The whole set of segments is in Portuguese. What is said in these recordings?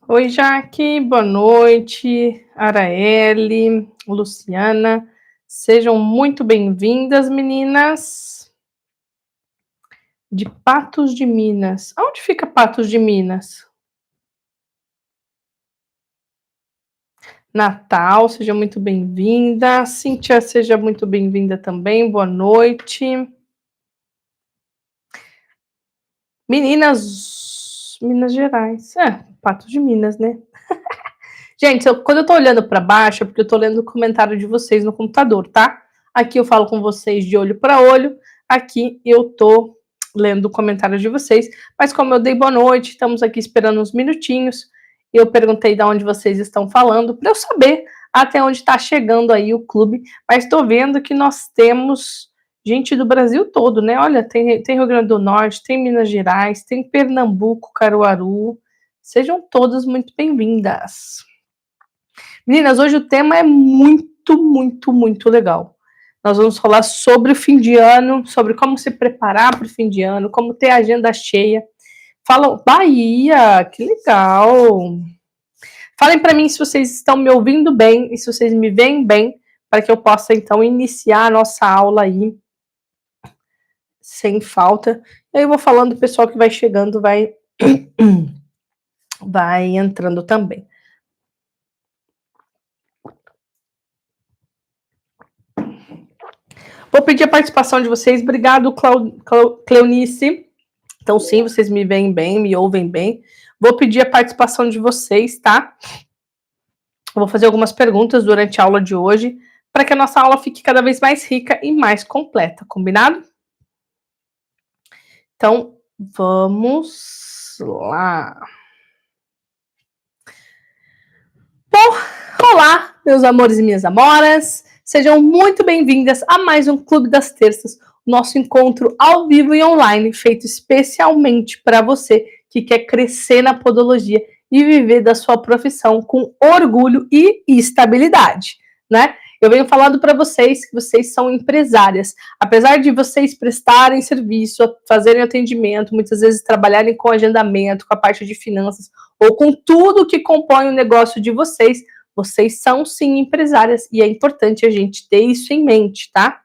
Oi, Jaque, boa noite. Araeli, Luciana, sejam muito bem-vindas, meninas. De Patos de Minas. Onde fica Patos de Minas? Natal, seja muito bem-vinda. Cíntia, seja muito bem-vinda também, boa noite. Meninas, Minas Gerais. Patos de Minas, né? Gente, quando eu tô olhando para baixo, é porque eu tô lendo o comentário de vocês no computador, tá? Aqui eu falo com vocês de olho para olho, aqui eu tô lendo o comentário de vocês, mas como eu dei boa noite, estamos aqui esperando uns minutinhos, eu perguntei de onde vocês estão falando, para eu saber até onde está chegando aí o clube, mas estou vendo que nós temos gente do Brasil todo, né? Olha, tem Rio Grande do Norte, tem Minas Gerais, tem Pernambuco, Caruaru, sejam todas muito bem-vindas. Meninas, hoje o tema é muito legal. Nós vamos falar sobre o fim de ano, sobre como se preparar para o fim de ano, como ter a agenda cheia. Falam, Bahia, que legal. Falem para mim se vocês estão me ouvindo bem e se vocês me veem bem, para que eu possa então iniciar a nossa aula aí sem falta. E aí eu vou falando, o pessoal que vai chegando vai entrando também. Vou pedir a participação de vocês. Obrigado, Cleonice. Então, sim, vocês me veem bem, me ouvem bem. Vou pedir a participação de vocês, tá? Eu vou fazer algumas perguntas durante a aula de hoje, para que a nossa aula fique cada vez mais rica e mais completa, combinado? Então, vamos lá. Bom, olá, meus amores e minhas amoras. Sejam muito bem-vindas a mais um Clube das Terças, nosso encontro ao vivo e online, feito especialmente para você que quer crescer na podologia e viver da sua profissão com orgulho e estabilidade, né? Eu venho falando para vocês que vocês são empresárias. Apesar de vocês prestarem serviço, fazerem atendimento, muitas vezes trabalharem com agendamento, com a parte de finanças, ou com tudo que compõe o negócio de vocês, vocês são sim empresárias e é importante a gente ter isso em mente, tá?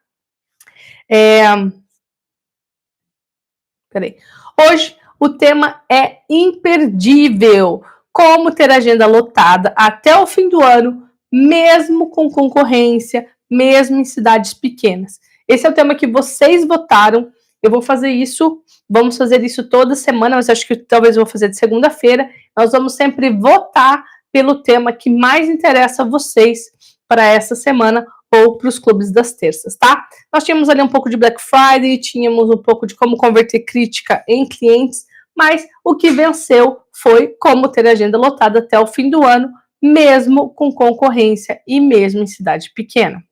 Peraí. Hoje o tema é imperdível. Como ter agenda lotada até o fim do ano, mesmo com concorrência, mesmo em cidades pequenas. Esse é o tema que vocês votaram. Eu vou fazer isso, vamos fazer isso toda semana, mas acho que talvez eu vou fazer de segunda-feira. Nós vamos sempre votar pelo tema que mais interessa a vocês para essa semana ou para os clubes das terças, tá? Nós tínhamos ali um pouco de Black Friday, tínhamos um pouco de como converter crítica em clientes, mas o que venceu foi como ter agenda lotada até o fim do ano, mesmo com concorrência e mesmo em cidade pequena.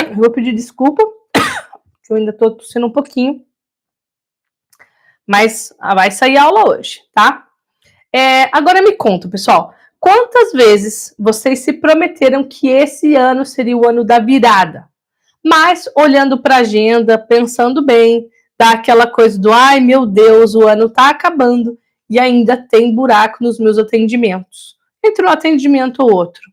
Eu vou pedir desculpa, que eu ainda estou tossindo um pouquinho, mas vai sair aula hoje, tá? Agora me conta, pessoal, quantas vezes vocês se prometeram que esse ano seria o ano da virada? Mas, olhando para a agenda, pensando bem, dá aquela coisa do, ai meu Deus, o ano está acabando e ainda tem buraco nos meus atendimentos. Entre um atendimento ou outro.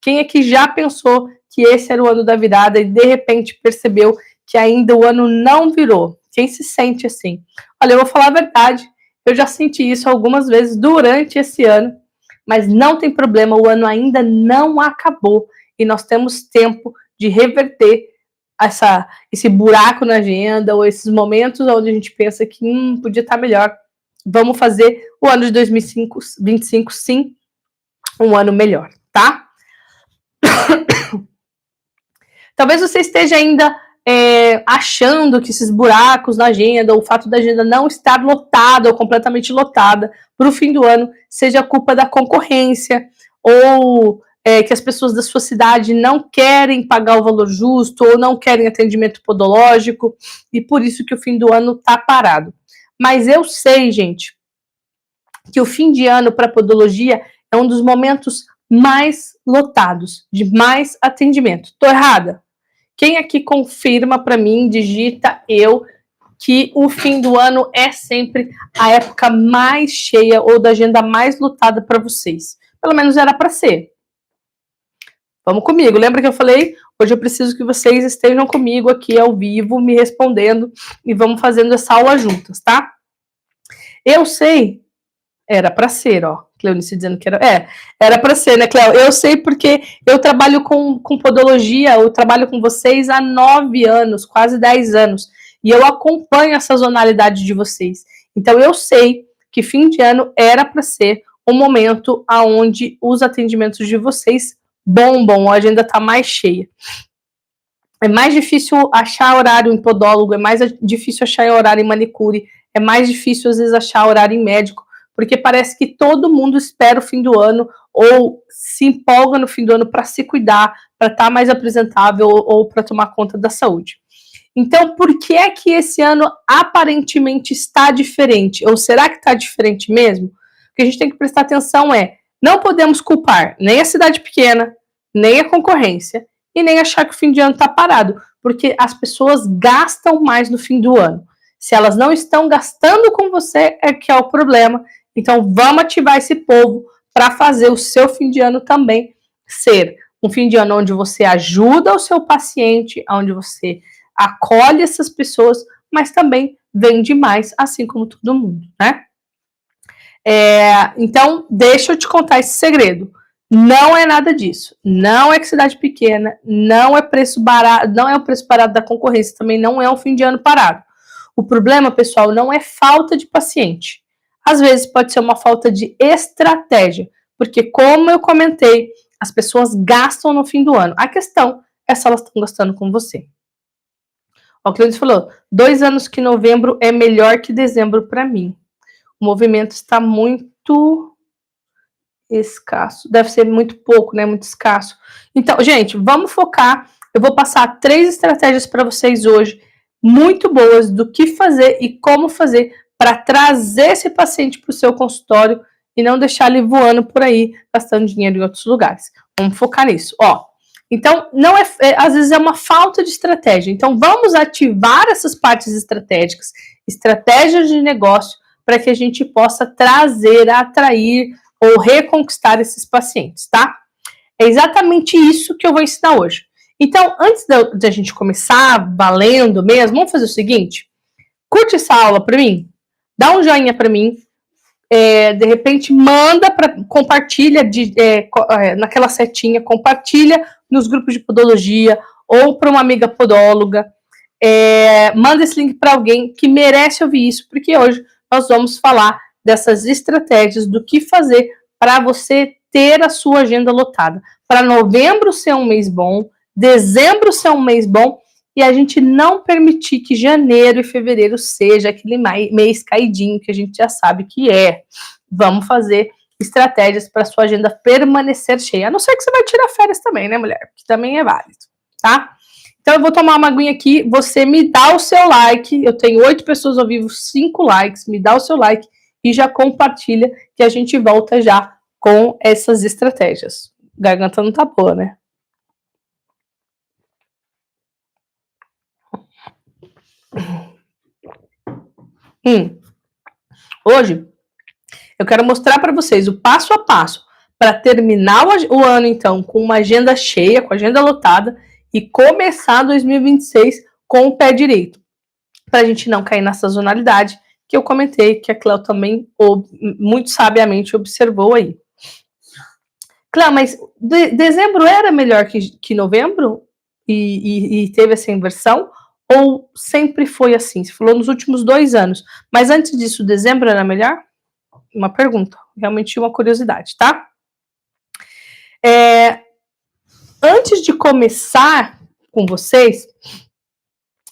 Quem aqui já pensou que esse era o ano da virada e de repente percebeu que ainda o ano não virou? Quem se sente assim? Olha, eu vou falar a verdade, eu já senti isso algumas vezes durante esse ano, mas não tem problema, o ano ainda não acabou e nós temos tempo de reverter esse buraco na agenda ou esses momentos onde a gente pensa que podia estar melhor. Vamos fazer o ano de 2025, sim, um ano melhor, tá? Talvez você esteja ainda achando que esses buracos na agenda, ou o fato da agenda não estar lotada ou completamente lotada para o fim do ano, seja culpa da concorrência, ou que as pessoas da sua cidade não querem pagar o valor justo, ou não querem atendimento podológico, e por isso que o fim do ano está parado. Mas eu sei, gente, que o fim de ano para podologia é um dos momentos mais lotados, de mais atendimento. Tô errada? Quem aqui confirma para mim, digita eu, que o fim do ano é sempre a época mais cheia ou da agenda mais lotada para vocês. Pelo menos era para ser. Vamos comigo. Lembra que eu falei? Hoje eu preciso que vocês estejam comigo aqui ao vivo, me respondendo e vamos fazendo essa aula juntas, tá? Eu sei, era para ser, ó. Cleonice dizendo que era. Era para ser, né, Cleo? Eu sei porque eu trabalho com podologia, eu trabalho com vocês há 9 anos, quase 10 anos. E eu acompanho a sazonalidade de vocês. Então eu sei que fim de ano era para ser um momento onde os atendimentos de vocês bombam, a agenda está mais cheia. É mais difícil achar horário em podólogo, é mais difícil achar horário em manicure, é mais difícil às vezes achar horário em médico, porque parece que todo mundo espera o fim do ano ou se empolga no fim do ano para se cuidar, para estar mais apresentável ou para tomar conta da saúde. Então, por que é que esse ano aparentemente está diferente? Ou será que está diferente mesmo? O que a gente tem que prestar atenção não podemos culpar nem a cidade pequena, nem a concorrência, e nem achar que o fim de ano está parado, porque as pessoas gastam mais no fim do ano. Se elas não estão gastando com você, é que é o problema. Então, vamos ativar esse povo para fazer o seu fim de ano também ser um fim de ano onde você ajuda o seu paciente, onde você acolhe essas pessoas, mas também vende mais, assim como todo mundo, né? Então, deixa eu te contar esse segredo. Não é nada disso. Não é que cidade pequena, não é preço barato, não é o preço barato da concorrência, também não é um fim de ano parado. O problema, pessoal, não é falta de paciente. Às vezes pode ser uma falta de estratégia, porque como eu comentei, as pessoas gastam no fim do ano. A questão é se elas estão gastando com você. O Cleonice falou, 2 anos que novembro é melhor que dezembro para mim. O movimento está muito escasso. Deve ser muito pouco, né? Muito escasso. Então, gente, vamos focar. Eu vou passar 3 estratégias para vocês hoje, muito boas, do que fazer e como fazer para trazer esse paciente para o seu consultório e não deixar ele voando por aí, gastando dinheiro em outros lugares. Vamos focar nisso. Então, não às vezes é uma falta de estratégia. Então, vamos ativar essas partes estratégicas, estratégias de negócio, para que a gente possa trazer, atrair ou reconquistar esses pacientes, tá? É exatamente isso que eu vou ensinar hoje. Então, antes de a gente começar valendo mesmo, vamos fazer o seguinte: curte essa aula para mim, dá um joinha para mim, de repente manda compartilha naquela setinha, compartilha nos grupos de podologia ou para uma amiga podóloga, manda esse link para alguém que merece ouvir isso, porque hoje nós vamos falar dessas estratégias do que fazer para você ter a sua agenda lotada, para novembro ser um mês bom, dezembro ser um mês bom e a gente não permitir que janeiro e fevereiro seja aquele mês caidinho que a gente já sabe que é. Vamos fazer estratégias para sua agenda permanecer cheia, a não ser que você vai tirar férias também, né, mulher? Que também é válido, tá? Então eu vou tomar uma aguinha aqui, você me dá o seu like, eu tenho 8 pessoas ao vivo, 5 likes, me dá o seu like e já compartilha que a gente volta já com essas estratégias. Garganta não tá boa, né? Hoje eu quero mostrar para vocês o passo a passo para terminar o ano, então, com uma agenda cheia, com a agenda lotada e começar 2026 com o pé direito, para a gente não cair na sazonalidade que eu comentei, que a Cleo também muito sabiamente observou aí. Cleo, mas dezembro era melhor que novembro e teve essa inversão? Ou sempre foi assim? Você falou nos últimos 2 anos, mas antes disso, dezembro era melhor? Uma pergunta, realmente uma curiosidade, tá? Antes de começar com vocês,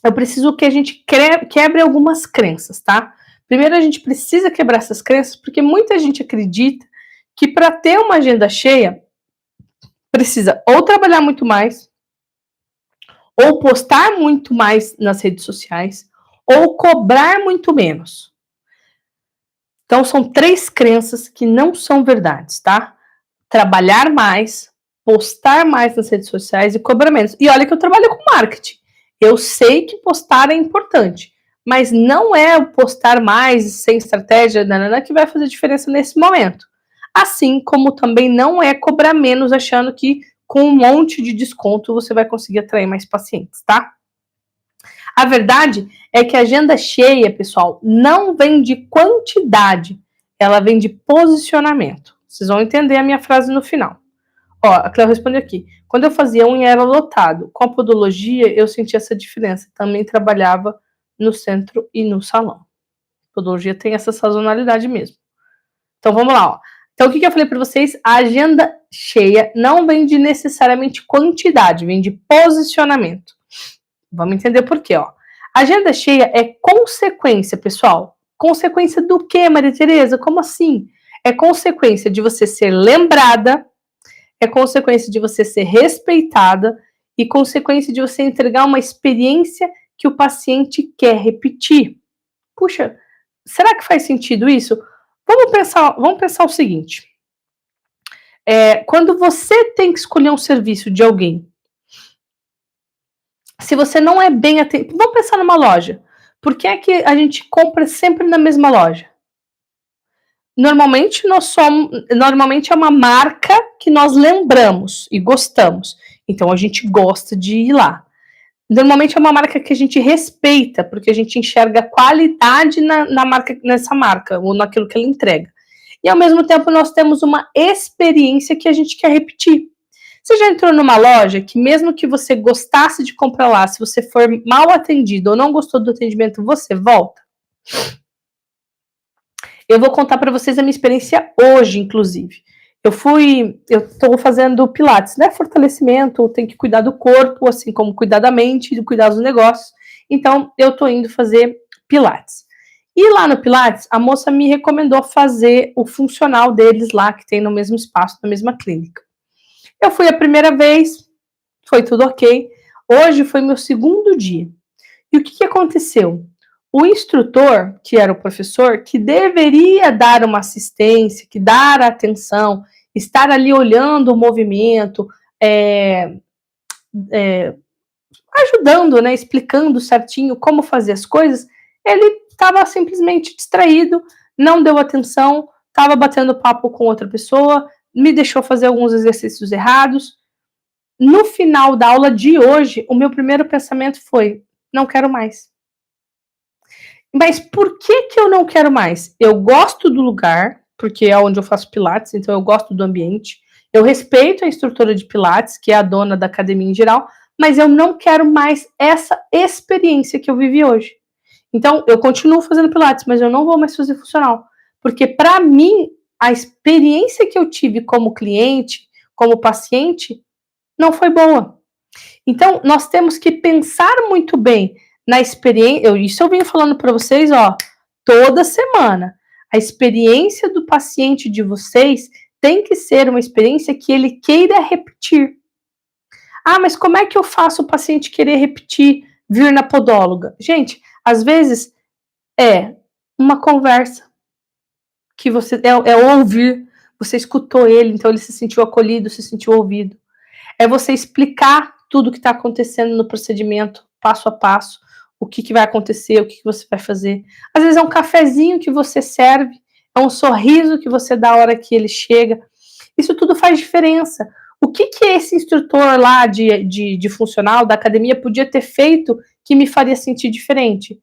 eu preciso que a gente quebre algumas crenças, tá? Primeiro, a gente precisa quebrar essas crenças, porque muita gente acredita que para ter uma agenda cheia, precisa ou trabalhar muito mais, ou postar muito mais nas redes sociais, ou cobrar muito menos. Então, são 3 crenças que não são verdades, tá? Trabalhar mais, postar mais nas redes sociais e cobrar menos. E olha que eu trabalho com marketing. Eu sei que postar é importante, mas não é o postar mais sem estratégia que vai fazer diferença nesse momento. Assim como também não é cobrar menos achando que com um monte de desconto você vai conseguir atrair mais pacientes, tá? A verdade é que a agenda cheia, pessoal, não vem de quantidade, ela vem de posicionamento. Vocês vão entender a minha frase no final. Ó, a Cléo responde aqui. Quando eu fazia unha era lotado. Com a podologia eu senti essa diferença. Também trabalhava no centro e no salão. Podologia tem essa sazonalidade mesmo. Então vamos lá, ó. Então o que eu falei para vocês? A agenda cheia não vem de necessariamente quantidade, vem de posicionamento. Vamos entender por quê, ó. Agenda cheia é consequência, pessoal. Consequência do quê, Maria Tereza? Como assim? É consequência de você ser lembrada, é consequência de você ser respeitada e consequência de você entregar uma experiência que o paciente quer repetir. Puxa, será que faz sentido isso? Vamos pensar o seguinte. Quando você tem que escolher um serviço de alguém, se você não é bem atendido, vamos pensar numa loja. Por que é que a gente compra sempre na mesma loja? Normalmente é uma marca que nós lembramos e gostamos. Então a gente gosta de ir lá. Normalmente é uma marca que a gente respeita, porque a gente enxerga qualidade nessa marca, ou naquilo que ela entrega. E ao mesmo tempo nós temos uma experiência que a gente quer repetir. Você já entrou numa loja que mesmo que você gostasse de comprar lá, se você for mal atendido ou não gostou do atendimento, você volta? Eu vou contar para vocês a minha experiência hoje, inclusive. Eu estou fazendo pilates, né? Fortalecimento, tem que cuidar do corpo, assim como cuidar da mente e cuidar dos negócios. Então, eu estou indo fazer pilates. E lá no pilates, a moça me recomendou fazer o funcional deles lá, que tem no mesmo espaço, na mesma clínica. Eu fui a primeira vez, foi tudo ok. Hoje foi meu segundo dia. E o que aconteceu? O instrutor, que era o professor, que deveria dar uma assistência, que dar atenção, estar ali olhando o movimento, ajudando, né, explicando certinho como fazer as coisas, ele estava simplesmente distraído, não deu atenção, estava batendo papo com outra pessoa, me deixou fazer alguns exercícios errados. No final da aula de hoje, o meu primeiro pensamento foi: não quero mais. Mas por que eu não quero mais? Eu gosto do lugar, porque é onde eu faço pilates, então eu gosto do ambiente. Eu respeito a instrutora de pilates, que é a dona da academia em geral, mas eu não quero mais essa experiência que eu vivi hoje. Então, eu continuo fazendo pilates, mas eu não vou mais fazer funcional. Porque, para mim, a experiência que eu tive como cliente, como paciente, não foi boa. Então, nós temos que pensar muito bem na experiência. Isso eu venho falando para vocês, ó, toda semana. A experiência do paciente de vocês tem que ser uma experiência que ele queira repetir. Ah, mas como é que eu faço o paciente querer repetir, vir na podóloga? Gente, às vezes é uma conversa que você ouvir, você escutou ele, então ele se sentiu acolhido, se sentiu ouvido. É você explicar tudo o que está acontecendo no procedimento, passo a passo, o que vai acontecer, o que você vai fazer. Às vezes é um cafezinho que você serve, é um sorriso que você dá a hora que ele chega. Isso tudo faz diferença. O que esse instrutor lá de funcional da academia podia ter feito que me faria sentir diferente?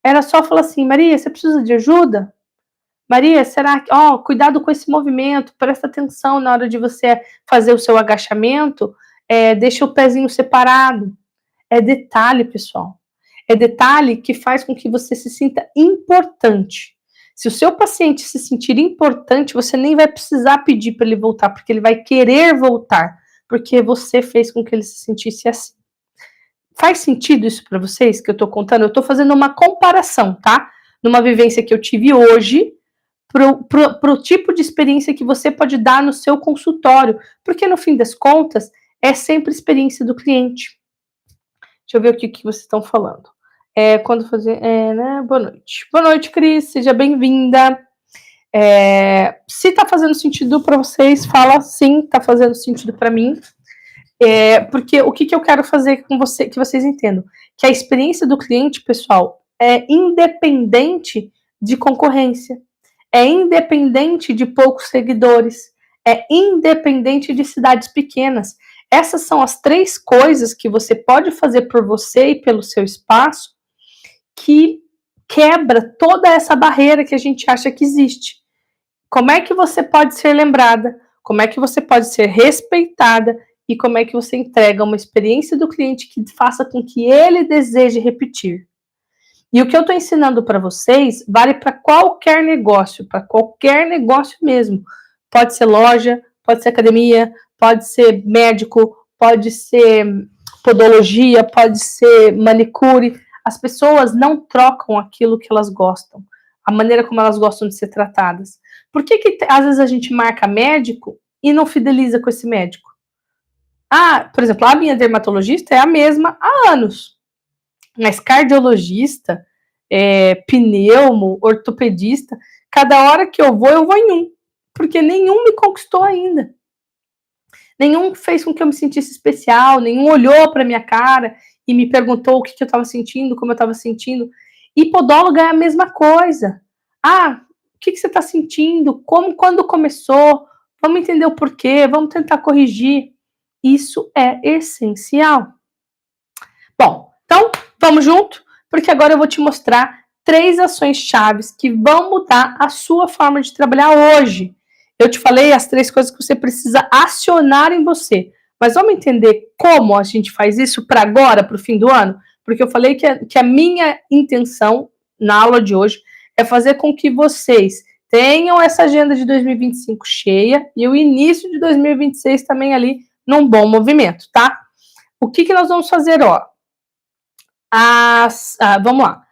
Era só falar assim: Maria, você precisa de ajuda? Maria, será que... cuidado com esse movimento, presta atenção na hora de você fazer o seu agachamento, deixa o pezinho separado. É detalhe, pessoal. É detalhe que faz com que você se sinta importante. Se o seu paciente se sentir importante, você nem vai precisar pedir para ele voltar, porque ele vai querer voltar, porque você fez com que ele se sentisse assim. Faz sentido isso para vocês que eu estou contando? Eu estou fazendo uma comparação, tá? Numa vivência que eu tive hoje, pro tipo de experiência que você pode dar no seu consultório, porque no fim das contas, é sempre a experiência do cliente. Deixa eu ver o que vocês estão falando. Quando fazer... né? Boa noite. Boa noite, Cris. Seja bem-vinda. Se tá fazendo sentido para vocês, fala sim, tá fazendo sentido para mim. Porque o que eu quero fazer com você, que vocês entendam? Que a experiência do cliente, pessoal, é independente de concorrência, é independente de poucos seguidores, é independente de cidades pequenas. Essas são as 3 coisas que você pode fazer por você e pelo seu espaço que quebra toda essa barreira que a gente acha que existe. Como é que você pode ser lembrada? Como é que você pode ser respeitada? E como é que você entrega uma experiência do cliente que faça com que ele deseje repetir? E o que eu estou ensinando para vocês vale para qualquer negócio mesmo. Pode ser loja, pode ser academia, pode ser médico, pode ser podologia, pode ser manicure. As pessoas não trocam aquilo que elas gostam, a maneira como elas gostam de ser tratadas. Por que às vezes a gente marca médico e não fideliza com esse médico? Ah, por exemplo, a minha dermatologista é a mesma há anos. Mas cardiologista, pneumo, ortopedista, cada hora que eu vou em um. Porque nenhum me conquistou ainda. Nenhum fez com que eu me sentisse especial, nenhum olhou para minha cara e me perguntou o que eu estava sentindo, como eu estava sentindo. E podóloga é a mesma coisa. Ah, o que você está sentindo? Como, quando começou? Vamos entender o porquê, vamos tentar corrigir. Isso é essencial. Bom, então vamos junto, porque agora eu vou te mostrar 3 ações chaves que vão mudar a sua forma de trabalhar hoje. Eu te falei as 3 coisas que você precisa acionar em você, mas vamos entender como a gente faz isso para agora, para o fim do ano? Porque eu falei que a minha intenção na aula de hoje é fazer com que vocês tenham essa agenda de 2025 cheia e o início de 2026 também ali num bom movimento, tá? O que nós vamos fazer, ó? Vamos lá.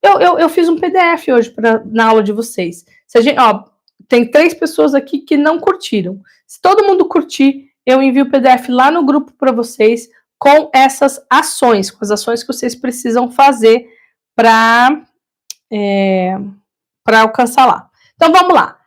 Eu fiz um PDF hoje na aula de vocês. Se a gente, ó, tem 3 pessoas aqui que não curtiram. Se todo mundo curtir, eu envio o PDF lá no grupo para vocês com essas ações, com as ações que vocês precisam fazer para alcançar lá. Então vamos lá.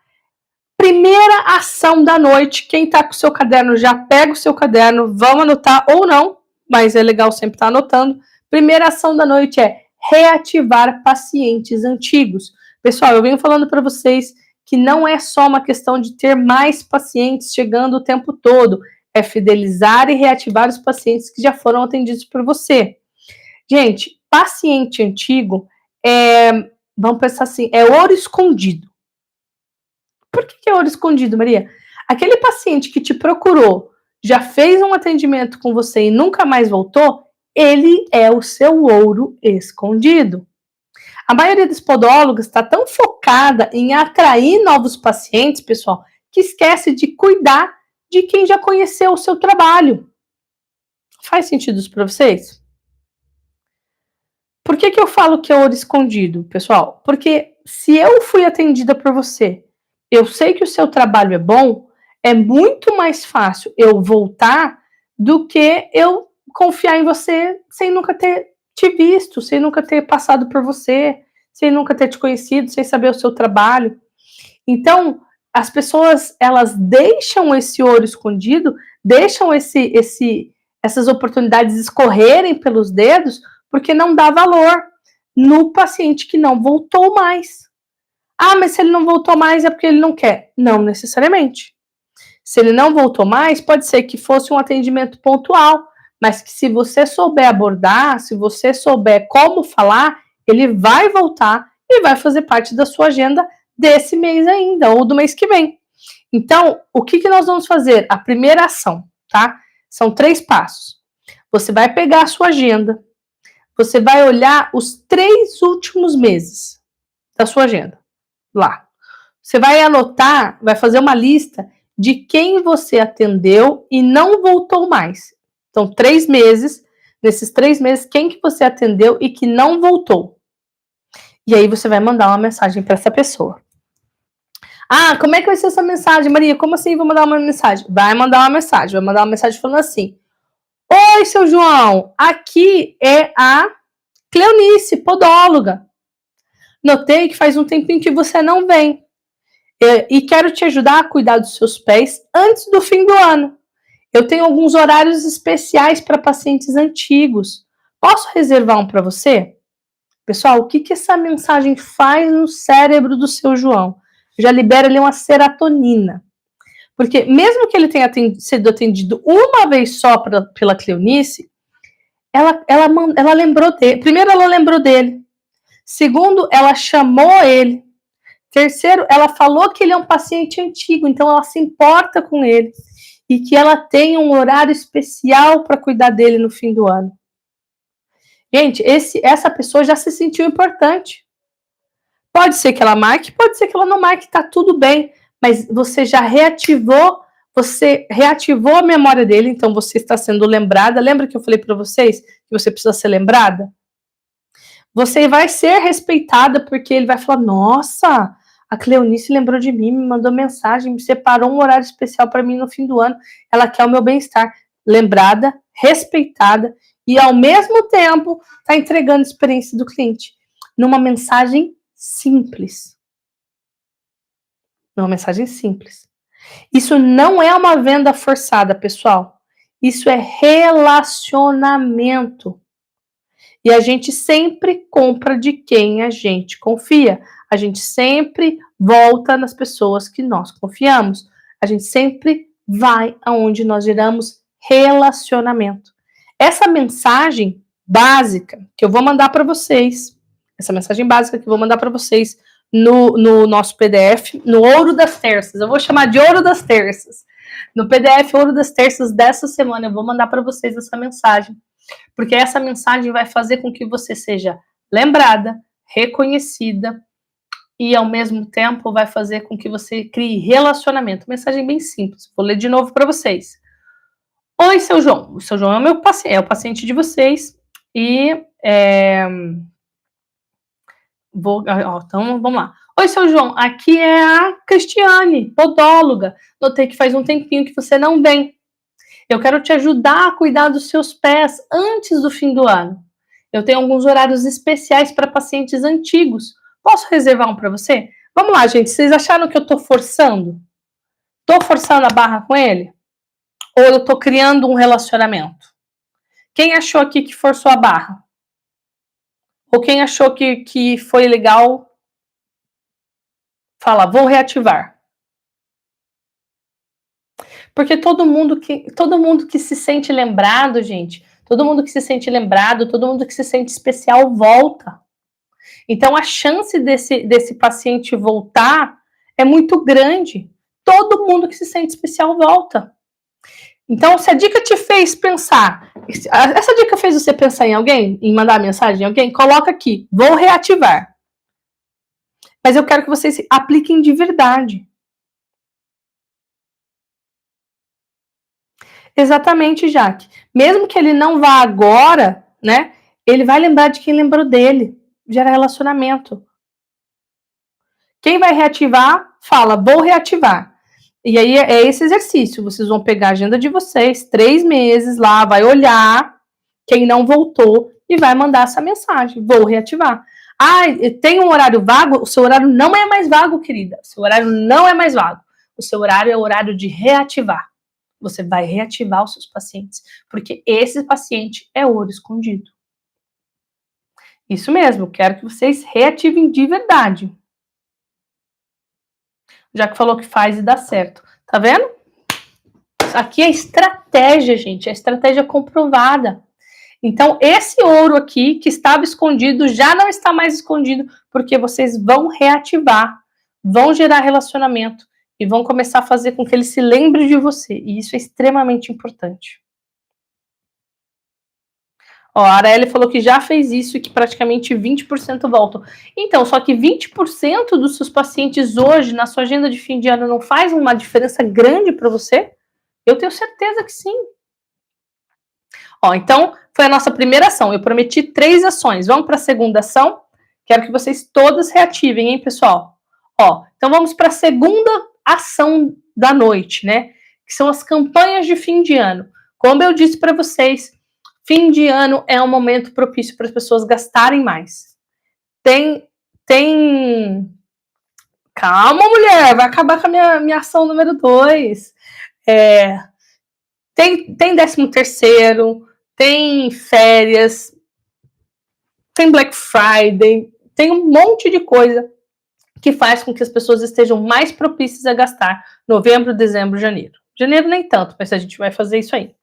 Primeira ação da noite, quem está com o seu caderno já pega o seu caderno, vamos anotar ou não, mas é legal sempre estar anotando. Primeira ação da noite é reativar pacientes antigos. Pessoal, eu venho falando para vocês que não é só uma questão de ter mais pacientes chegando o tempo todo, é fidelizar e reativar os pacientes que já foram atendidos por você. Gente, paciente antigo vamos pensar assim, é ouro escondido. Por que é ouro escondido, Maria? Aquele paciente que te procurou, já fez um atendimento com você e nunca mais voltou, ele é o seu ouro escondido. A maioria dos podólogos está tão focada em atrair novos pacientes, pessoal, que esquece de cuidar de quem já conheceu o seu trabalho. Faz sentido isso para vocês? Por que eu falo que é ouro escondido, pessoal? Porque se eu fui atendida por você, eu sei que o seu trabalho é bom, é muito mais fácil eu voltar do que eu confiar em você sem nunca ter te visto, sem nunca ter passado por você, sem nunca ter te conhecido, sem saber o seu trabalho. Então, as pessoas, elas deixam esse ouro escondido, deixam essas oportunidades escorrerem pelos dedos, porque não dá valor no paciente que não voltou mais. Ah, mas se ele não voltou mais é porque ele não quer. Não necessariamente. Se ele não voltou mais, pode ser que fosse um atendimento pontual, mas que se você souber abordar, se você souber como falar, ele vai voltar e vai fazer parte da sua agenda desse mês ainda, ou do mês que vem. Então, o que nós vamos fazer? A primeira ação, tá? São 3 passos. Você vai pegar a sua agenda, você vai olhar os 3 últimos meses da sua agenda. Lá. Você vai anotar, vai fazer uma lista de quem você atendeu e não voltou mais. Então, 3 meses, nesses 3 meses, quem que você atendeu e que não voltou. E aí você vai mandar uma mensagem para essa pessoa. Ah, como é que vai ser essa mensagem, Maria? Como assim vou mandar uma mensagem? Vai mandar uma mensagem falando assim: oi, seu João, aqui é a Cleonice, podóloga. Notei que faz um tempinho que você não vem. E quero te ajudar a cuidar dos seus pés antes do fim do ano. Eu tenho alguns horários especiais para pacientes antigos. Posso reservar um para você? Pessoal, o que essa mensagem faz no cérebro do seu João? Já libera ali uma serotonina. Porque mesmo que ele tenha sido atendido uma vez só pela Cleonice, ela lembrou dele. Primeiro, ela lembrou dele. Segundo, ela chamou ele. Terceiro, ela falou que ele é um paciente antigo, então ela se importa com ele. E que ela tem um horário especial para cuidar dele no fim do ano. Gente, essa pessoa já se sentiu importante. Pode ser que ela marque, pode ser que ela não marque, tá tudo bem. Mas você já reativou a memória dele, então você está sendo lembrada. Lembra que eu falei para vocês que você precisa ser lembrada? Você vai ser respeitada porque ele vai falar: nossa, a Cleonice lembrou de mim, me mandou mensagem, me separou um horário especial para mim no fim do ano. Ela quer o meu bem-estar. Lembrada, respeitada e, ao mesmo tempo, está entregando a experiência do cliente numa mensagem simples. Uma mensagem simples. Isso não é uma venda forçada, pessoal. Isso é relacionamento. E a gente sempre compra de quem a gente confia. A gente sempre volta nas pessoas que nós confiamos. A gente sempre vai aonde nós geramos relacionamento. Essa mensagem básica que eu vou mandar para vocês, no nosso PDF, no Ouro das Terças. Eu vou chamar de Ouro das Terças. No PDF Ouro das Terças dessa semana, eu vou mandar para vocês essa mensagem. Porque essa mensagem vai fazer com que você seja lembrada, reconhecida e, ao mesmo tempo, vai fazer com que você crie relacionamento. Mensagem bem simples. Vou ler de novo para vocês. Oi, seu João. O seu João é o paciente de vocês e então, vamos lá. Oi, seu João, aqui é a Cristiane, podóloga. Notei que faz um tempinho que você não vem. Eu quero te ajudar a cuidar dos seus pés antes do fim do ano. Eu tenho alguns horários especiais para pacientes antigos. Posso reservar um para você? Vamos lá, gente. Vocês acharam que eu estou forçando? Estou forçando a barra com ele? Ou eu estou criando um relacionamento? Quem achou aqui que forçou a barra? Ou quem achou que foi legal? Fala, vou reativar. Porque todo mundo que se sente lembrado, gente, todo mundo que se sente lembrado, todo mundo que se sente especial volta. Então a chance desse paciente voltar é muito grande. Todo mundo que se sente especial volta. Então, se a dica te fez pensar, essa dica fez você pensar em alguém, em mandar mensagem em alguém, coloca aqui, vou reativar. Mas eu quero que vocês apliquem de verdade. Exatamente, Jaque. Mesmo que ele não vá agora, né? Ele vai lembrar de quem lembrou dele. Gera relacionamento. Quem vai reativar, fala, vou reativar. E aí é esse exercício. Vocês vão pegar a agenda de vocês, 3 meses lá, vai olhar quem não voltou e vai mandar essa mensagem. Vou reativar. Ah, tem um horário vago? O seu horário não é mais vago, querida. O seu horário não é mais vago. O seu horário é o horário de reativar. Você vai reativar os seus pacientes, porque esse paciente é ouro escondido. Isso mesmo, quero que vocês reativem de verdade. Já que falou que faz e dá certo. Tá vendo? Isso aqui é estratégia, gente, é estratégia comprovada. Então, esse ouro aqui, que estava escondido, já não está mais escondido, porque vocês vão reativar, vão gerar relacionamento e vão começar a fazer com que ele se lembre de você. E isso é extremamente importante. Ó, a Araeli falou que já fez isso e que praticamente 20% voltam. Então, só que 20% dos seus pacientes hoje, na sua agenda de fim de ano, não faz uma diferença grande para você? Eu tenho certeza que sim. Ó, então, foi a nossa primeira ação. Eu prometi 3 ações. Vamos para a segunda ação? Quero que vocês todas reativem, hein, pessoal? Ó, então vamos para a segunda ação da noite, né? Que são as campanhas de fim de ano. Como eu disse para vocês, fim de ano é um momento propício para as pessoas gastarem mais. Calma, mulher, vai acabar com a minha ação número 2. Tem 13º, tem férias, tem Black Friday, tem um monte de coisa que faz com que as pessoas estejam mais propícias a gastar novembro, dezembro, janeiro. Janeiro nem tanto, mas a gente vai fazer isso aí.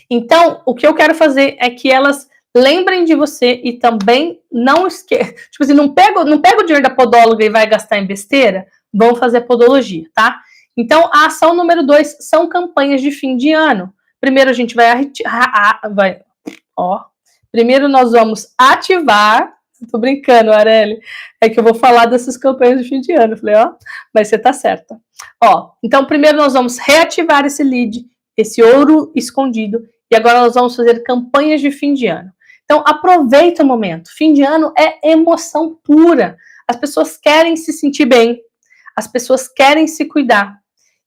Então, o que eu quero fazer é que elas lembrem de você e também não esqueçam. Tipo assim, não pega o dinheiro da podóloga e vai gastar em besteira, vão fazer podologia, tá? Então, a ação número 2 são campanhas de fim de ano. Primeiro a gente primeiro nós vamos ativar. Tô brincando, Arely. É que eu vou falar dessas campanhas de fim de ano. Eu falei, ó, mas você tá certa. Ó, então primeiro nós vamos reativar esse lead, esse ouro escondido, e agora nós vamos fazer campanhas de fim de ano. Então aproveita o momento. Fim de ano é emoção pura. As pessoas querem se sentir bem, as pessoas querem se cuidar,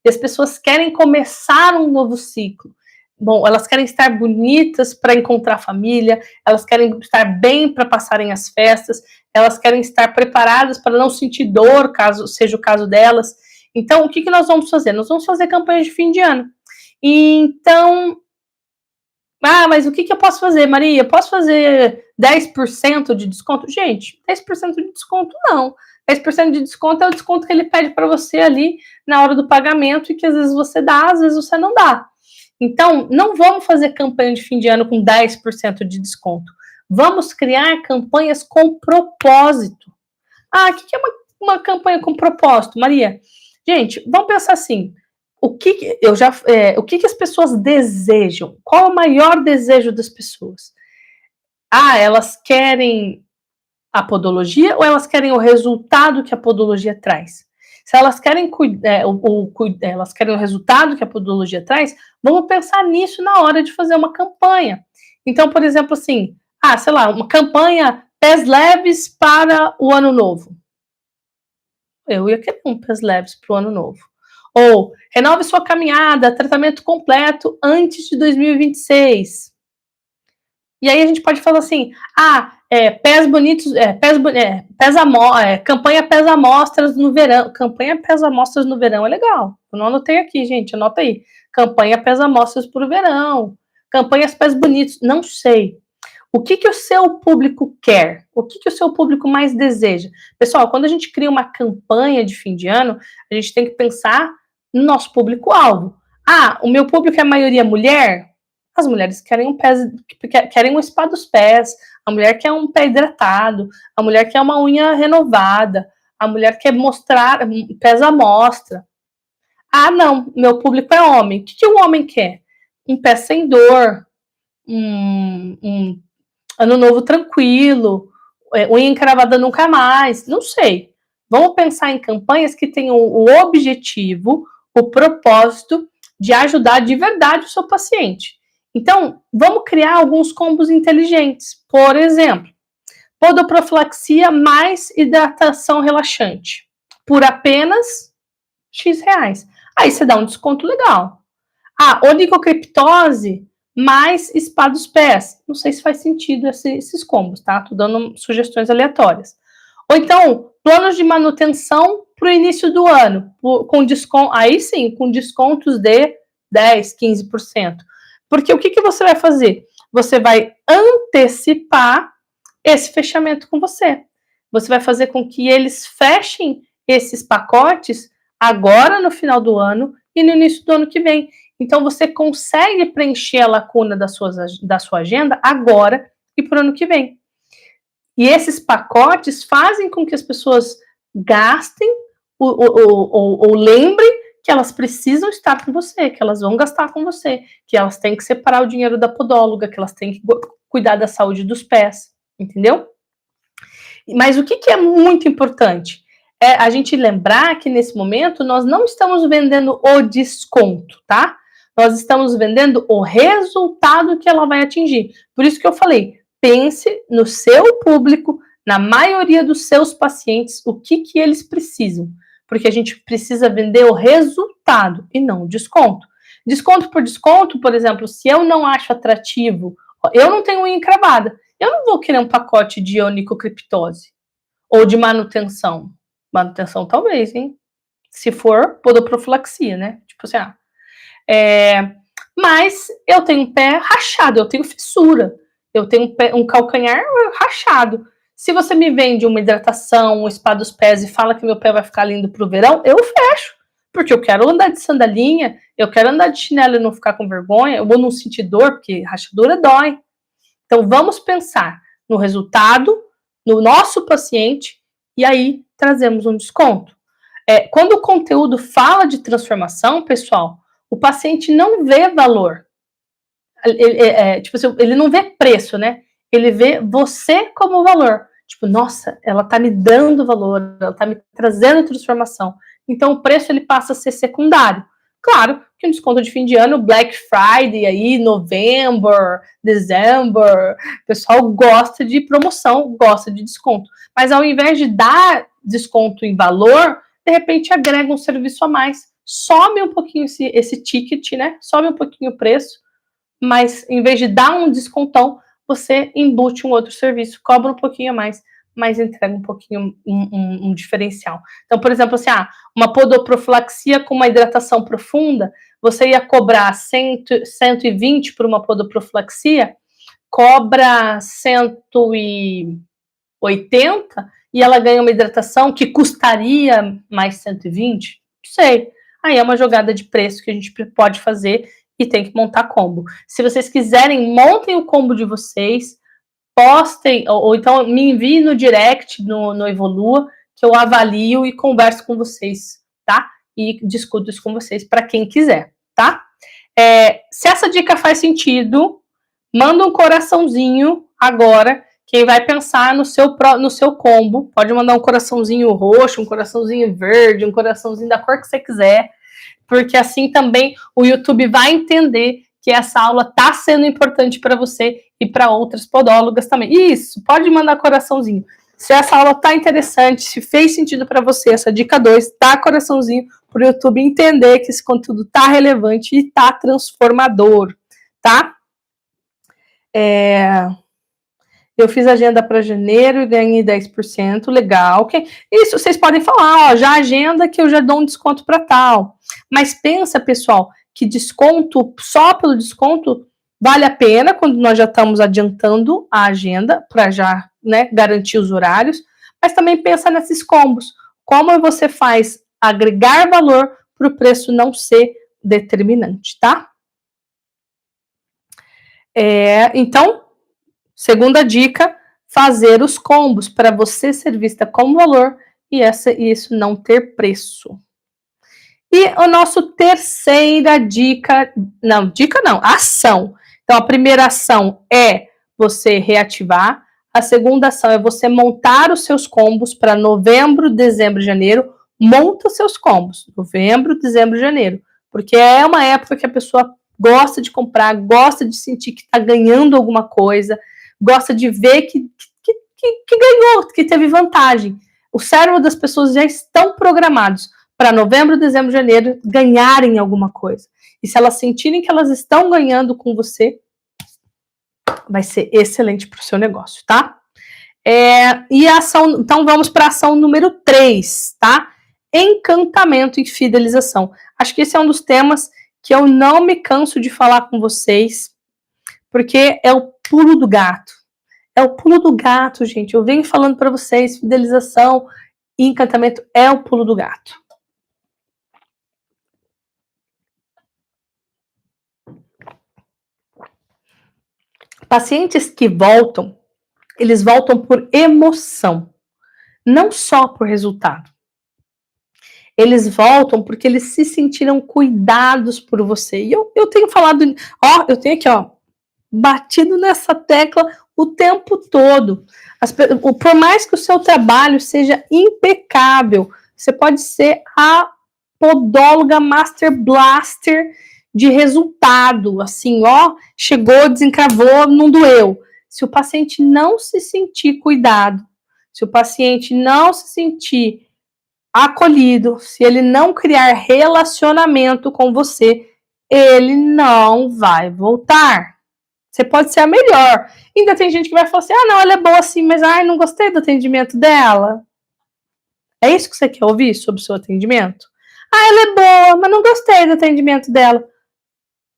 e as pessoas querem começar um novo ciclo. Bom, elas querem estar bonitas para encontrar família, elas querem estar bem para passarem as festas, elas querem estar preparadas para não sentir dor, caso seja o caso delas. Então, o que nós vamos fazer? Nós vamos fazer campanhas de fim de ano. Então, mas o que eu posso fazer, Maria? Eu posso fazer 10% de desconto? Gente, 10% de desconto não. 10% de desconto é o desconto que ele pede para você ali na hora do pagamento e que às vezes você dá, às vezes você não dá. Então, não vamos fazer campanha de fim de ano com 10% de desconto. Vamos criar campanhas com propósito. O que é uma campanha com propósito, Maria? Gente, vamos pensar assim. O que as pessoas desejam? Qual é o maior desejo das pessoas? Elas querem a podologia ou elas querem o resultado que a podologia traz? Se elas querem elas querem o resultado que a podologia traz, vamos pensar nisso na hora de fazer uma campanha. Então, por exemplo, assim, sei lá, uma campanha pés leves para o ano novo. Eu ia querer um pés leves para o ano novo. Ou renove sua caminhada, tratamento completo antes de 2026. E aí a gente pode falar assim, pés bonitos, campanha pés amostras no verão. Campanha pés amostras no verão é legal. Eu não anotei aqui, gente, anota aí. Campanha pés amostras para o verão. Campanhas pés bonitos, não sei. O que o seu público quer? O que o seu público mais deseja? Pessoal, quando a gente cria uma campanha de fim de ano, a gente tem que pensar no nosso público-alvo. O meu público é a maioria mulher? As mulheres querem um spa dos pés, a mulher quer um pé hidratado, a mulher quer uma unha renovada, a mulher quer mostrar pés à mostra. Não, meu público é homem. O que o homem quer? Um pé sem dor, um ano novo tranquilo, unha encravada nunca mais, não sei. Vamos pensar em campanhas que tenham o objetivo, o propósito de ajudar de verdade o seu paciente. Então, vamos criar alguns combos inteligentes. Por exemplo, podoprofilaxia mais hidratação relaxante, por apenas X reais. Aí você dá um desconto legal. Onicocriptose mais spa dos pés. Não sei se faz sentido esses combos, tá? Tô dando sugestões aleatórias. Ou então, planos de manutenção para o início do ano, com desconto, aí sim, com descontos de 10%, 15%. Porque o que você vai fazer? Você vai antecipar esse fechamento com você. Você vai fazer com que eles fechem esses pacotes agora no final do ano e no início do ano que vem. Então, você consegue preencher a lacuna da sua agenda agora e para o ano que vem. E esses pacotes fazem com que as pessoas gastem ou lembrem que elas precisam estar com você, que elas vão gastar com você, que elas têm que separar o dinheiro da podóloga, que elas têm que cuidar da saúde dos pés, entendeu? Mas o que é muito importante? É a gente lembrar que nesse momento nós não estamos vendendo o desconto, tá? Nós estamos vendendo o resultado que ela vai atingir. Por isso que eu falei, pense no seu público, na maioria dos seus pacientes, o que eles precisam. Porque a gente precisa vender o resultado e não o desconto. Desconto por desconto, por exemplo, se eu não acho atrativo, eu não tenho unha encravada, eu não vou querer um pacote de onicocriptose ou de manutenção. Manutenção talvez, hein? Se for podoprofilaxia, né? Tipo assim, mas eu tenho um pé rachado, eu tenho fissura. eu tenho um calcanhar rachado. Se você me vende uma hidratação, um spa dos pés e fala que meu pé vai ficar lindo pro verão, eu fecho. Porque eu quero andar de sandalinha, eu quero andar de chinelo e não ficar com vergonha, eu vou não sentir dor, porque rachadura dói. Então, vamos pensar no resultado, no nosso paciente, e aí trazemos um desconto. Quando o conteúdo fala de transformação, pessoal, o paciente não vê valor. Tipo assim, ele não vê preço, né? Ele vê você como valor. Tipo, nossa, ela tá me dando valor, ela tá me trazendo transformação. Então, o preço ele passa a ser secundário. Claro que um desconto de fim de ano, Black Friday, aí, novembro, dezembro, o pessoal gosta de promoção, gosta de desconto. Mas ao invés de dar desconto em valor, de repente agrega um serviço a mais. Sobe um pouquinho esse ticket, né? Sobe um pouquinho o preço, mas em vez de dar um descontão, você embute um outro serviço, cobra um pouquinho a mais, mas entrega um pouquinho um diferencial. Então, por exemplo, assim, uma podoprofilaxia com uma hidratação profunda, você ia cobrar 120 por uma podoprofilaxia, cobra 180 e ela ganha uma hidratação que custaria mais 120? Não sei. Aí é uma jogada de preço que a gente pode fazer e tem que montar combo. Se vocês quiserem, montem o combo de vocês, postem, ou então me enviem no direct, no Evolua, que eu avalio e converso com vocês, tá? E discuto isso com vocês para quem quiser, tá? Se essa dica faz sentido, manda um coraçãozinho agora. Quem vai pensar no seu combo, pode mandar um coraçãozinho roxo, um coraçãozinho verde, um coraçãozinho da cor que você quiser, porque assim também o YouTube vai entender que essa aula está sendo importante para você e para outras podólogas também. Isso, pode mandar coraçãozinho. Se essa aula está interessante, se fez sentido para você, essa dica 2, dá coraçãozinho para o YouTube entender que esse conteúdo está relevante e está transformador, tá? Eu fiz agenda para janeiro e ganhei 10%, legal. Isso, vocês podem falar, já agenda que eu já dou um desconto para tal. Mas pensa, pessoal, que desconto, só pelo desconto, vale a pena quando nós já estamos adiantando a agenda para já, né, garantir os horários. Mas também pensa nesses combos. Como você faz agregar valor para o preço não ser determinante, tá? Então, segunda dica, fazer os combos para você ser vista como valor e isso não ter preço. E a nossa terceira dica, ação. Então, a primeira ação é você reativar, a segunda ação é você montar os seus combos para novembro, dezembro e janeiro. Monta os seus combos, novembro, dezembro e janeiro, porque é uma época que a pessoa gosta de comprar, gosta de sentir que está ganhando alguma coisa, gosta de ver que ganhou, que teve vantagem. O cérebro das pessoas já estão programados para novembro, dezembro, janeiro ganharem alguma coisa. E se elas sentirem que elas estão ganhando com você, vai ser excelente para o seu negócio, tá? E a ação, então vamos para a ação número 3, tá? Encantamento e fidelização. Acho que esse é um dos temas que eu não me canso de falar com vocês, porque é o pulo do gato. É o pulo do gato, gente. Eu venho falando para vocês, fidelização e encantamento é o pulo do gato. Pacientes que voltam, eles voltam por emoção, não só por resultado. Eles voltam porque eles se sentiram cuidados por você. E eu tenho falado, eu tenho aqui, batido nessa tecla o tempo todo. Por mais que o seu trabalho seja impecável, você pode ser a podóloga Master Blaster de resultado, assim, chegou, desencravou, não doeu. Se o paciente não se sentir cuidado, se o paciente não se sentir acolhido, se ele não criar relacionamento com você, ele não vai voltar. Você pode ser a melhor. Ainda tem gente que vai falar assim, não, ela é boa assim, mas não gostei do atendimento dela. É isso que você quer ouvir sobre o seu atendimento? Ela é boa, mas não gostei do atendimento dela.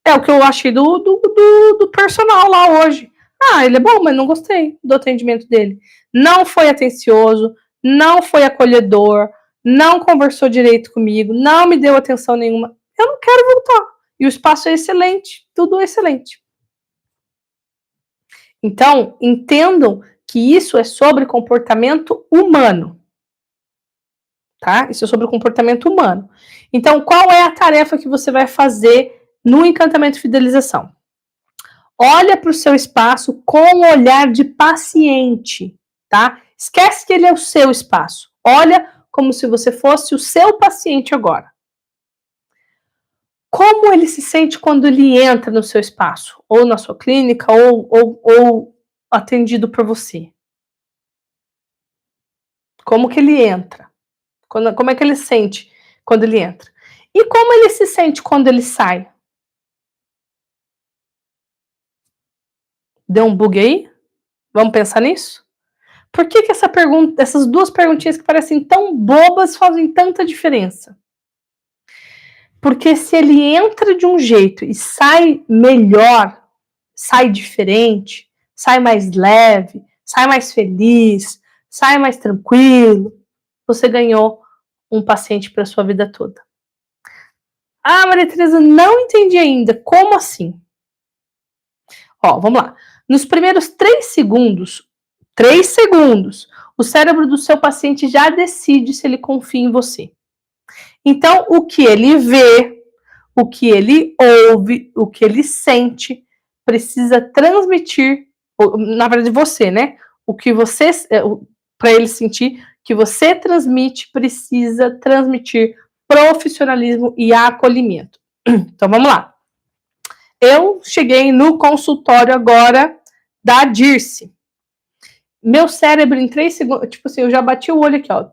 É o que eu achei do personal lá hoje. Ah, ele é bom, mas não gostei do atendimento dele. Não foi atencioso, não foi acolhedor, não conversou direito comigo, não me deu atenção nenhuma. Eu não quero voltar. E o espaço é excelente, tudo excelente. Então, entendam que isso é sobre comportamento humano, tá? Isso é sobre o comportamento humano. Então, qual é a tarefa que você vai fazer no encantamento e fidelização? Olha para o seu espaço com um olhar de paciente, tá? Esquece que ele é o seu espaço. Olha como se você fosse o seu paciente agora. Como ele se sente quando ele entra no seu espaço? Ou na sua clínica, ou atendido por você? Como que ele entra? Como é que ele sente quando ele entra? E como ele se sente quando ele sai? Deu um bug aí? Vamos pensar nisso? Por que essas duas perguntinhas que parecem tão bobas fazem tanta diferença? Porque se ele entra de um jeito e sai melhor, sai diferente, sai mais leve, sai mais feliz, sai mais tranquilo, você ganhou um paciente para sua vida toda. Ah, Maria Tereza, não entendi ainda. Como assim? Ó, vamos lá. Nos primeiros 3 segundos, o cérebro do seu paciente já decide se ele confia em você. Então, o que ele vê, o que ele ouve, o que ele sente, precisa transmitir, na verdade você, né? O que você, para ele sentir, que você transmite, precisa transmitir profissionalismo e acolhimento. Então, vamos lá. Eu cheguei no consultório agora da Dirce. Meu cérebro em 3 segundos, tipo assim, eu já bati o olho aqui, ó.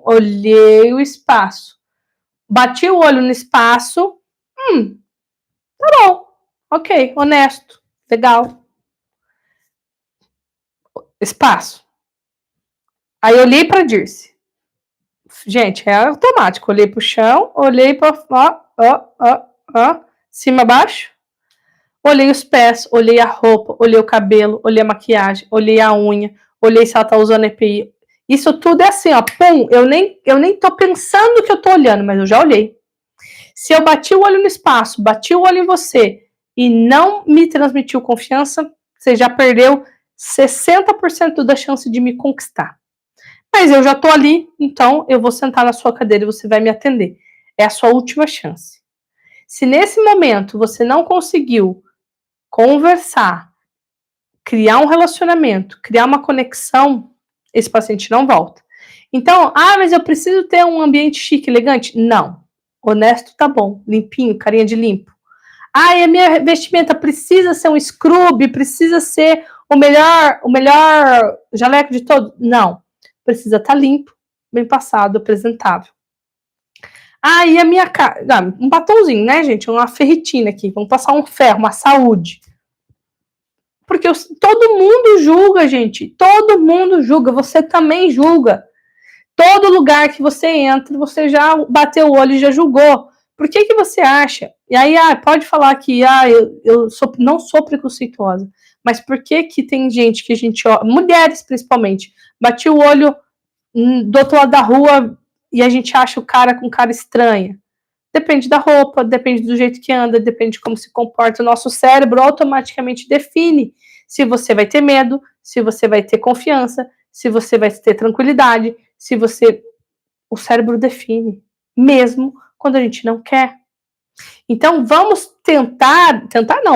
Olhei o espaço. Bati o olho no espaço. Tá bom. Ok, honesto. Legal. Espaço. Aí eu olhei pra Dirce. Gente, é automático. Olhei pro chão, olhei pra. Ó. Cima, baixo. Olhei os pés, olhei a roupa, olhei o cabelo, olhei a maquiagem, olhei a unha, olhei se ela tá usando EPI. Isso tudo é assim, ó, pum, eu nem tô pensando que eu tô olhando, mas eu já olhei. Se eu bati o olho no espaço, bati o olho em você e não me transmitiu confiança, você já perdeu 60% da chance de me conquistar. Mas eu já tô ali, então eu vou sentar na sua cadeira e você vai me atender. É a sua última chance. Se nesse momento você não conseguiu conversar, criar um relacionamento, criar uma conexão, esse paciente não volta. Então, mas eu preciso ter um ambiente chique, elegante? Não. Honesto tá bom, limpinho, carinha de limpo. E a minha vestimenta precisa ser um scrub, precisa ser o melhor jaleco de todo? Não. Precisa estar limpo, bem passado, apresentável. E a minha cara, um batonzinho, né, gente? Uma ferritina aqui, vamos passar um ferro, uma saúde. Porque todo mundo julga, gente. Todo mundo julga. Você também julga. Todo lugar que você entra, você já bateu o olho e já julgou. Por que você acha? E aí, pode falar que não sou preconceituosa. Mas por que tem gente que a gente, mulheres principalmente, bate o olho do outro lado da rua e a gente acha o cara com cara estranha? Depende da roupa, depende do jeito que anda, depende de como se comporta. O nosso cérebro automaticamente define se você vai ter medo, se você vai ter confiança, se você vai ter tranquilidade, se você... O cérebro define, mesmo quando a gente não quer. Então, vamos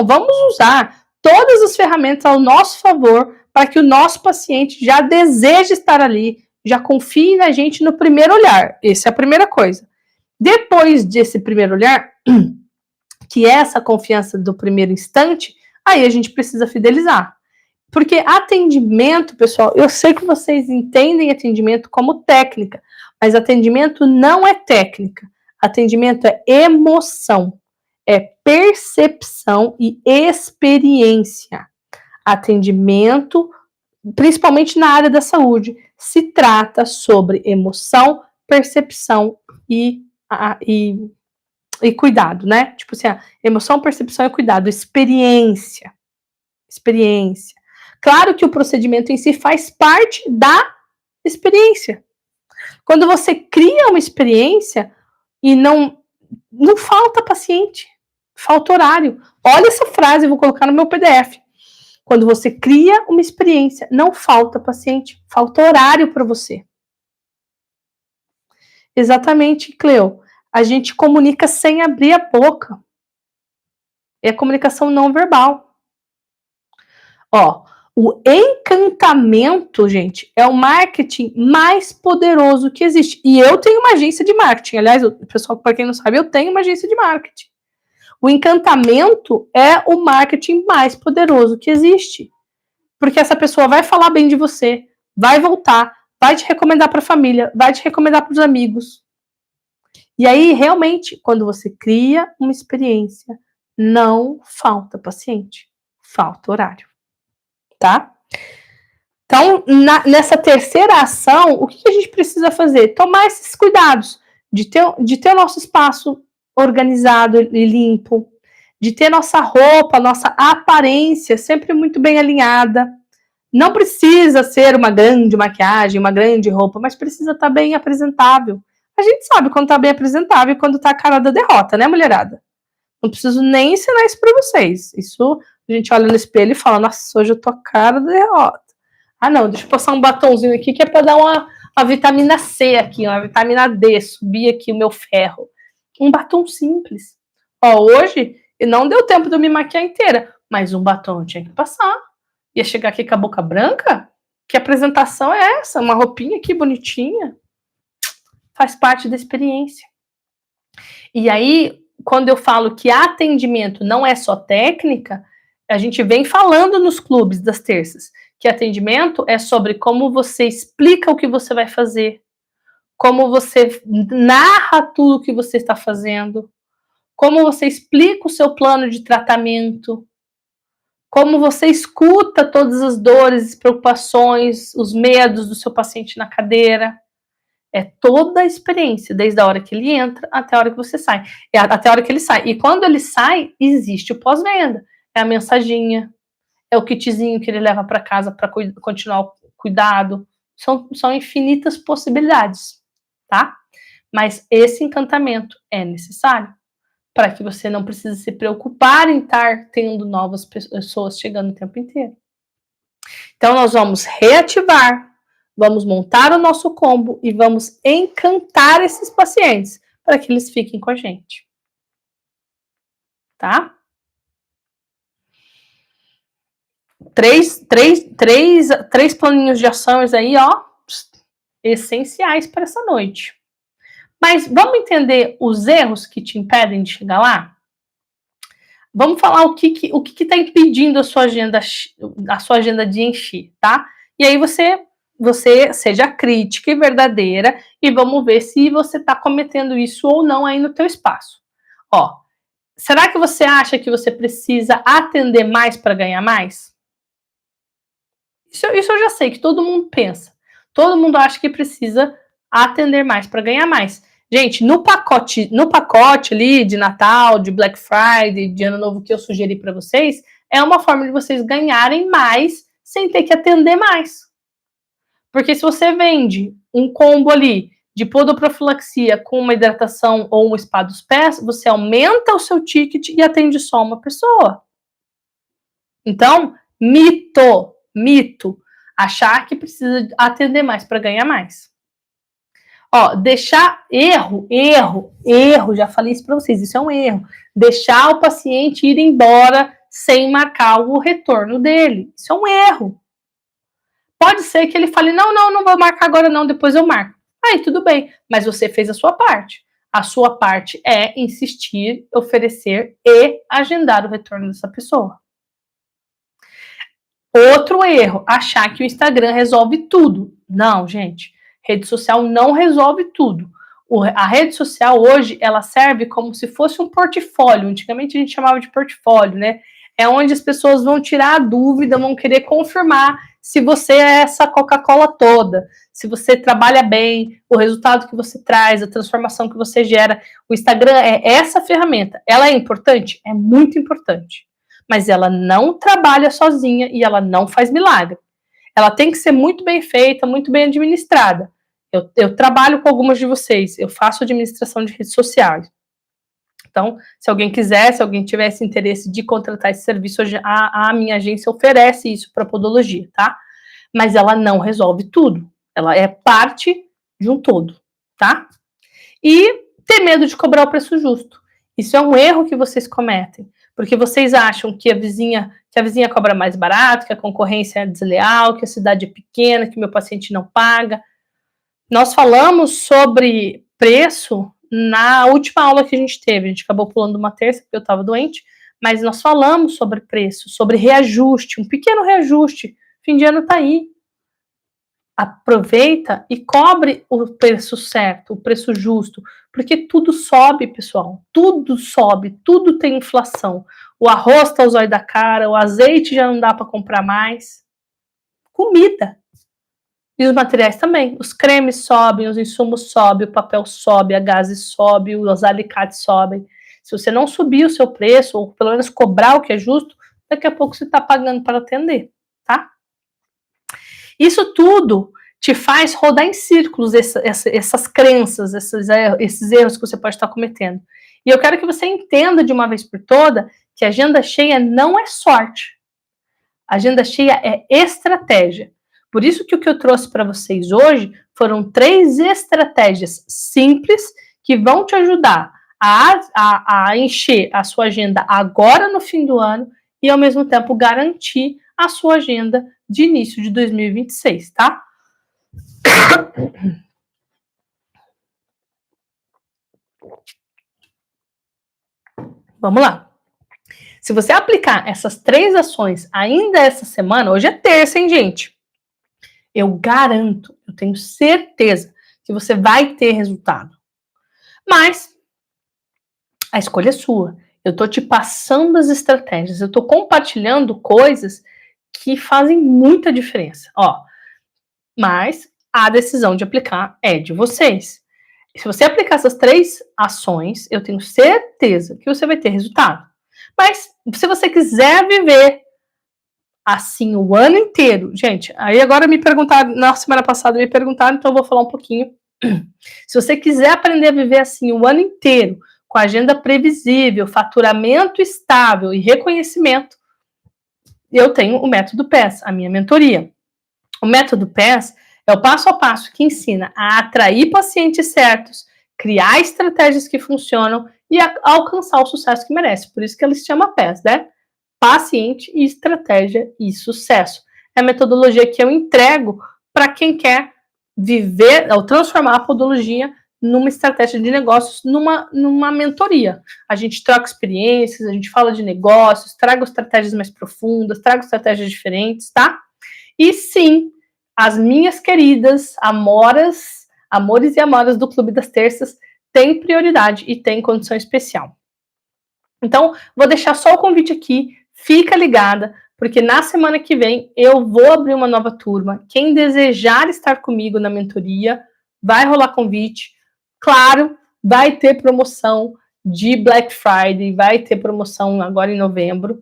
vamos usar todas as ferramentas ao nosso favor para que o nosso paciente já deseje estar ali, já confie na gente no primeiro olhar. Essa é a primeira coisa. Depois desse primeiro olhar, que é essa confiança do primeiro instante, aí a gente precisa fidelizar. Porque atendimento, pessoal, eu sei que vocês entendem atendimento como técnica, mas atendimento não é técnica. Atendimento é emoção, é percepção e experiência. Atendimento, principalmente na área da saúde, se trata sobre emoção, percepção e cuidado, né? Tipo assim, emoção, percepção e cuidado, experiência. experiência. Claro que o procedimento em si faz parte da experiência. Quando você cria uma experiência e não falta paciente, falta horário. Olha essa frase, eu vou colocar no meu PDF. Quando você cria uma experiência, não falta paciente, falta horário para você. Exatamente, Cleo. A gente comunica sem abrir a boca. É a comunicação não verbal. Ó, o encantamento, gente, é o marketing mais poderoso que existe. E eu tenho uma agência de marketing. Aliás, pessoal, para quem não sabe, eu tenho uma agência de marketing. O encantamento é o marketing mais poderoso que existe. Porque essa pessoa vai falar bem de você, vai voltar, vai te recomendar para a família, vai te recomendar para os amigos. E aí, realmente, quando você cria uma experiência, não falta paciente, falta horário, tá? Então, nessa terceira ação, o que a gente precisa fazer? Tomar esses cuidados de ter o nosso espaço organizado e limpo, de ter nossa roupa, nossa aparência sempre muito bem alinhada. Não precisa ser uma grande maquiagem, uma grande roupa, mas precisa estar bem apresentável. A gente sabe quando tá bem apresentável e quando tá a cara da derrota, né, mulherada? Não preciso nem ensinar isso pra vocês. Isso a gente olha no espelho e fala, nossa, hoje eu tô a cara da derrota. Ah, não, deixa eu passar um batonzinho aqui que é pra dar uma vitamina C aqui, uma vitamina D, subir aqui o meu ferro. Um batom simples. Ó, hoje não deu tempo de eu me maquiar inteira, mas um batom eu tinha que passar. Ia chegar aqui com a boca branca? Que apresentação é essa? Uma roupinha aqui bonitinha? Faz parte da experiência. E aí, quando eu falo que atendimento não é só técnica, a gente vem falando nos clubes das terças, que atendimento é sobre como você explica o que você vai fazer, como você narra tudo o que você está fazendo, como você explica o seu plano de tratamento, como você escuta todas as dores, preocupações, os medos do seu paciente na cadeira. É toda a experiência, desde a hora que ele entra até a hora que você sai. Até a hora que ele sai. E quando ele sai, existe o pós-venda. É a mensaginha, é o kitzinho que ele leva para casa para continuar o cuidado. São infinitas possibilidades, tá? Mas esse encantamento é necessário para que você não precise se preocupar em estar tendo novas pessoas chegando o tempo inteiro. Então, nós vamos reativar, vamos montar o nosso combo e vamos encantar esses pacientes para que eles fiquem com a gente. Tá? Três planinhos de ações aí, ó, essenciais para essa noite. Mas vamos entender os erros que te impedem de chegar lá? Vamos falar o que está impedindo a sua agenda de encher, tá? E aí você seja crítica e verdadeira e vamos ver se você está cometendo isso ou não aí no teu espaço. Ó, será que você acha que você precisa atender mais para ganhar mais? Isso eu já sei que todo mundo pensa. Todo mundo acha que precisa atender mais para ganhar mais. Gente, no pacote ali de Natal, de Black Friday, de Ano Novo que eu sugeri para vocês, é uma forma de vocês ganharem mais sem ter que atender mais. Porque se você vende um combo ali de podoprofilaxia com uma hidratação ou um spa dos pés, você aumenta o seu ticket e atende só uma pessoa. Então, mito, achar que precisa atender mais para ganhar mais. Ó, deixar erro, já falei isso para vocês, isso é um erro. Deixar o paciente ir embora sem marcar o retorno dele. Isso é um erro. Pode ser que ele fale, não vou marcar agora não, depois eu marco. Aí tudo bem, mas você fez a sua parte. A sua parte é insistir, oferecer e agendar o retorno dessa pessoa. Outro erro, achar que o Instagram resolve tudo. Não, gente. Rede social não resolve tudo. A rede social hoje, ela serve como se fosse um portfólio. Antigamente a gente chamava de portfólio, né? É onde as pessoas vão tirar a dúvida, vão querer confirmar se você é essa Coca-Cola toda, se você trabalha bem, o resultado que você traz, a transformação que você gera. O Instagram é essa ferramenta. Ela é importante? É muito importante. mas ela não trabalha sozinha e ela não faz milagre. Ela tem que ser muito bem feita, muito bem administrada. Eu trabalho com algumas de vocês, eu faço administração de redes sociais. Então, se alguém quiser, se alguém tivesse interesse de contratar esse serviço, a minha agência oferece isso para podologia, tá? Mas ela não resolve tudo. Ela é parte de um todo, tá? E ter medo de cobrar o preço justo. Isso é um erro que vocês cometem, porque vocês acham que a vizinha cobra mais barato, que a concorrência é desleal, que a cidade é pequena, que o meu paciente não paga. Nós falamos sobre preço na última aula que a gente teve. A gente acabou pulando uma terça porque eu estava doente, mas nós falamos sobre preço, sobre reajuste, um pequeno reajuste. Fim de ano está aí. Aproveita e cobre o preço certo, o preço justo, porque tudo sobe, pessoal. Tudo sobe, tudo tem inflação. O arroz está o zóio da cara, o azeite já não dá para comprar mais. Comida. E os materiais também. Os cremes sobem, os insumos sobem, o papel sobe, a gás sobe, os alicates sobem. Se você não subir o seu preço, ou pelo menos cobrar o que é justo, daqui a pouco você está pagando para atender, tá? Isso tudo te faz rodar em círculos essas crenças, esses erros que você pode estar cometendo. E eu quero que você entenda de uma vez por toda que agenda cheia não é sorte. Agenda cheia é estratégia. Por isso que o que eu trouxe para vocês hoje foram 3 estratégias simples que vão te ajudar a encher a sua agenda agora no fim do ano e, ao mesmo tempo, garantir a sua agenda de início de 2026, tá? Vamos lá. Se você aplicar essas 3 ações ainda essa semana, hoje é terça, hein, gente? Eu garanto, eu tenho certeza que você vai ter resultado. Mas a escolha é sua. Eu tô te passando as estratégias, eu tô compartilhando coisas que fazem muita diferença. Ó, mas a decisão de aplicar é de vocês. Se você aplicar essas 3 ações, eu tenho certeza que você vai ter resultado. Mas se você quiser viver assim o ano inteiro, gente, aí agora me perguntaram, na semana passada me perguntaram, então eu vou falar um pouquinho. Se você quiser aprender a viver assim o ano inteiro, com agenda previsível, faturamento estável e reconhecimento, eu tenho o método PES, a minha mentoria. O método PES é o passo a passo que ensina a atrair pacientes certos, criar estratégias que funcionam e alcançar o sucesso que merece. Por isso que ele se chama PES, né? Paciente, estratégia e sucesso. É a metodologia que eu entrego para quem quer viver, ou transformar a podologia numa estratégia de negócios, numa mentoria. A gente troca experiências, a gente fala de negócios, trago estratégias mais profundas, trago estratégias diferentes, tá? E sim, as minhas queridas amores e amoras do Clube das Terças têm prioridade e têm condição especial. Então, vou deixar só o convite aqui, fica ligada, porque na semana que vem eu vou abrir uma nova turma. Quem desejar estar comigo na mentoria, vai rolar convite. Claro, vai ter promoção de Black Friday, vai ter promoção agora em novembro,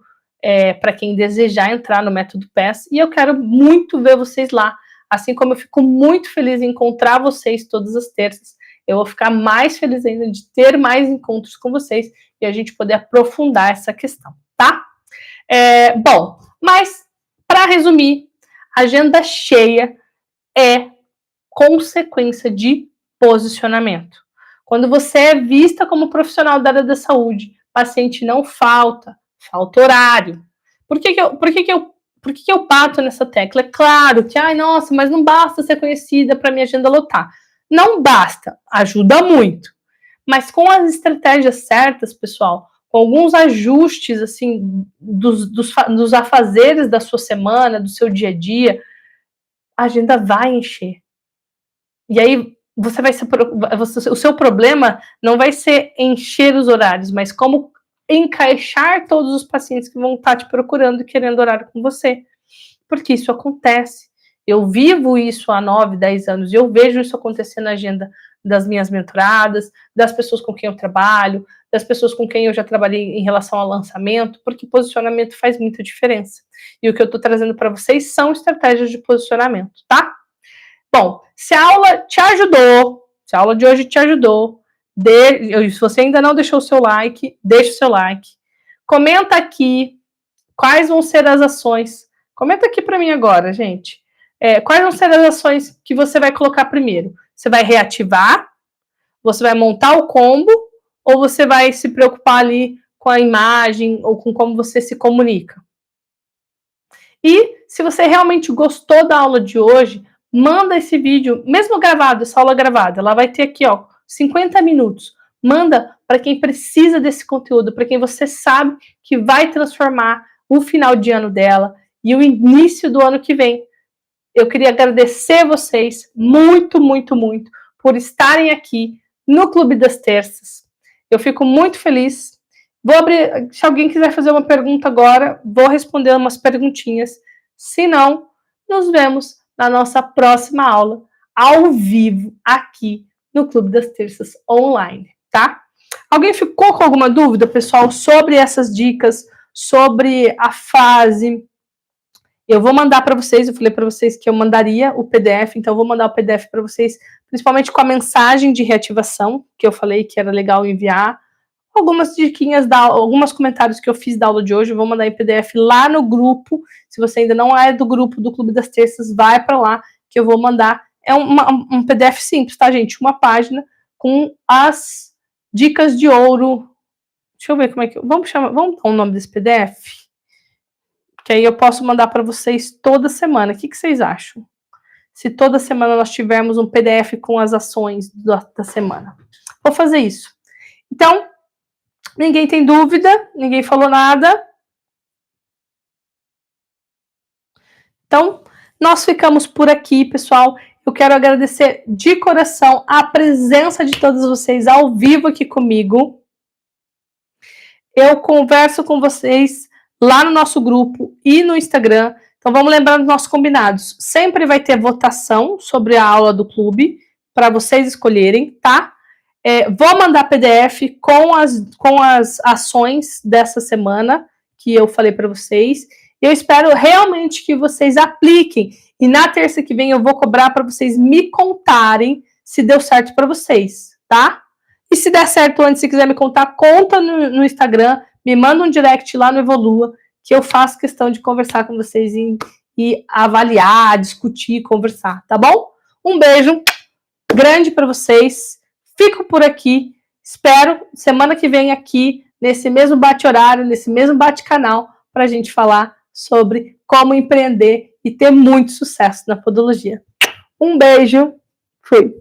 para quem desejar entrar no método PES. E eu quero muito ver vocês lá. Assim como eu fico muito feliz em encontrar vocês todas as terças, eu vou ficar mais feliz ainda de ter mais encontros com vocês e a gente poder aprofundar essa questão, tá? Bom, mas para resumir, agenda cheia é consequência de posicionamento. Quando você é vista como profissional da área da saúde, paciente não falta horário. Por que eu bato nessa tecla? É claro que, ai, nossa, mas não basta ser conhecida para minha agenda lotar. Não basta, ajuda muito. Mas com as estratégias certas, pessoal, com alguns ajustes, assim, dos afazeres da sua semana, do seu dia a dia, a agenda vai encher. E aí, o seu problema não vai ser encher os horários, mas como encaixar todos os pacientes que vão estar te procurando e querendo horário com você. Porque isso acontece. Eu vivo isso há 9, 10 anos e eu vejo isso acontecer na agenda das minhas mentoradas, das pessoas com quem eu trabalho, das pessoas com quem eu já trabalhei em relação ao lançamento, porque posicionamento faz muita diferença. E o que eu estou trazendo para vocês são estratégias de posicionamento, tá? Bom, se a aula te ajudou, se a aula de hoje te ajudou, se você ainda não deixou o seu like, deixa o seu like. Comenta aqui quais vão ser as ações. Comenta aqui para mim agora, gente. Quais vão ser as ações que você vai colocar primeiro? Você vai reativar? Você vai montar o combo? Ou você vai se preocupar ali com a imagem ou com como você se comunica? E se você realmente gostou da aula de hoje, manda esse vídeo, mesmo gravado, essa aula gravada, ela vai ter aqui, ó, 50 minutos. Manda para quem precisa desse conteúdo, para quem você sabe que vai transformar o final de ano dela e o início do ano que vem. Eu queria agradecer vocês muito, muito, muito por estarem aqui no Clube das Terças. Eu fico muito feliz. Vou abrir, se alguém quiser fazer uma pergunta agora, vou responder umas perguntinhas. Se não, nos vemos na nossa próxima aula, ao vivo, aqui no Clube das Terças online, tá? Alguém ficou com alguma dúvida, pessoal, sobre essas dicas, sobre a fase? Eu vou mandar para vocês, eu falei para vocês que eu mandaria o PDF, então eu vou mandar o PDF para vocês, principalmente com a mensagem de reativação, que eu falei que era legal enviar, algumas diquinhas, alguns comentários que eu fiz da aula de hoje, eu vou mandar em PDF lá no grupo. Se você ainda não é do grupo do Clube das Terças, vai para lá, que eu vou mandar. É um PDF simples, tá, gente? Uma página com as dicas de ouro. Deixa eu ver como é que... Vamos dar o nome desse PDF? Que aí eu posso mandar para vocês toda semana. O que vocês acham? Se toda semana nós tivermos um PDF com as ações da semana. Vou fazer isso. Então, ninguém tem dúvida? Ninguém falou nada? Então, nós ficamos por aqui, pessoal. Eu quero agradecer de coração a presença de todos vocês ao vivo aqui comigo. Eu converso com vocês lá no nosso grupo e no Instagram. Então, vamos lembrar dos nossos combinados. Sempre vai ter votação sobre a aula do clube, para vocês escolherem, tá? Vou mandar PDF com as ações dessa semana, que eu falei para vocês. Eu espero realmente que vocês apliquem. E na terça que vem eu vou cobrar para vocês me contarem se deu certo para vocês, tá? E se der certo antes, se quiser me contar, conta no Instagram, me manda um direct lá no Evolua, que eu faço questão de conversar com vocês e avaliar, discutir, conversar, tá bom? Um beijo grande para vocês. Fico por aqui. Espero semana que vem aqui, nesse mesmo bate-horário, nesse mesmo bate-canal, para a gente falar sobre como empreender e ter muito sucesso na podologia. Um beijo. Fui.